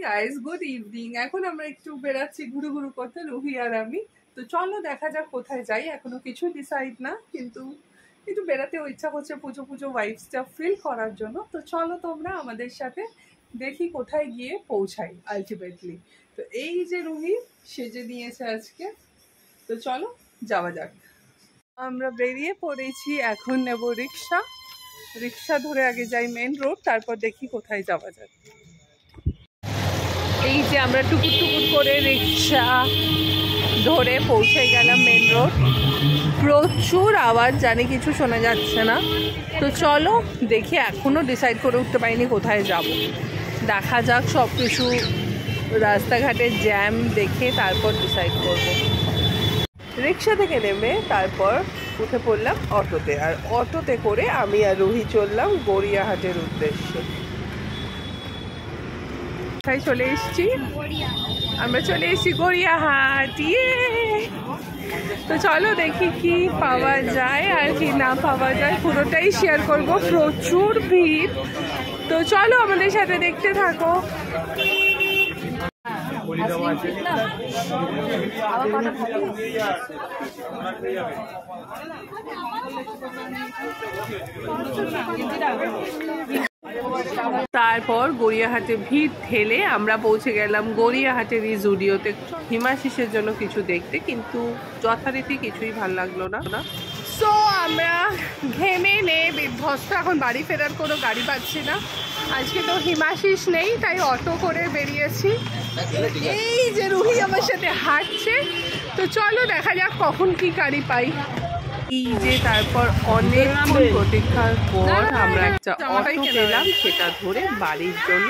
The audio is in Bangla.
Guys good evening. এখন আমরা একটু বেরাচ্ছি ঘুরু ঘুরু করতে, রুহি আর আমি। তো চলো দেখা যাক কোথায় যাই, এখনো কিছু ডিসাইড না, কিন্তু একটু বেড়াতে ইচ্ছা করছে পুজো পুজো ভাইবসটা ফিল করার জন্য। তো চলো তোমরা আমাদের সাথে, দেখি কোথায় গিয়ে পৌঁছাই আলটিমেটলি। তো এই যে রুহি সেজে নিয়েছে আজকে, তো চলো যাওয়া যাক। আমরা বেরিয়ে পড়েছি, এখন নেব রিক্সা। রিক্সা ধরে আগে যাই মেন রোড, তারপর দেখি কোথায় যাওয়া যায়। এই যে আমরা টুকুর টুকুর করে রিক্সা ধরে পৌঁছে গেলাম মেন রোড। প্রচুর আওয়াজ, জানি কিছু শোনা যাচ্ছে না। তো চলো দেখি, এখনো ডিসাইড করে উঠতে পারিনি কোথায় যাব। দেখা যাক, সব কিছু রাস্তাঘাটের জ্যাম দেখে তারপর ডিসাইড করব। রিক্সা থেকে নেমে তারপর উঠে পড়লাম অটোতে, আর অটোতে করে আমি আর রুহি চললাম গড়িয়াহাটের উদ্দেশ্যে। চলে এসছি, আমরা চলে এসছি গড়িয়াহাট। তো চলো দেখি কি পাওয়া যায় আর কি না পাওয়া যায়, পুরোটাই শেয়ার করব। প্রচুর ভিড়, তো চলো আমাদের সাথে দেখতে থাকো। তারপর গড়িয়াহাটে ভিড় ঠেলে আমরা পৌঁছে গেলাম গড়িয়াহাটের এই জুডিওতে হিমাশিসের জন্য কিছু দেখতে, কিন্তু যথারীতি কিছুই ভালো লাগলো না। সো আমরা ঘেমে বিধ্বস্ত, এখন বাড়ি ফেরার কোনো গাড়ি পাচ্ছি না। আজকে তো হিমাশিস নেই, তাই অটো করে বেরিয়েছি। এই যে রুহি আমার সাথে হাঁটছে, তো চলো দেখা যাক কখন কি গাড়ি পাই। এই যে তারপর অনেকক্ষণ প্রতীক্ষার পর আমরা একটা অটো পেলাম, সেটা ধরে বাড়ির জন্য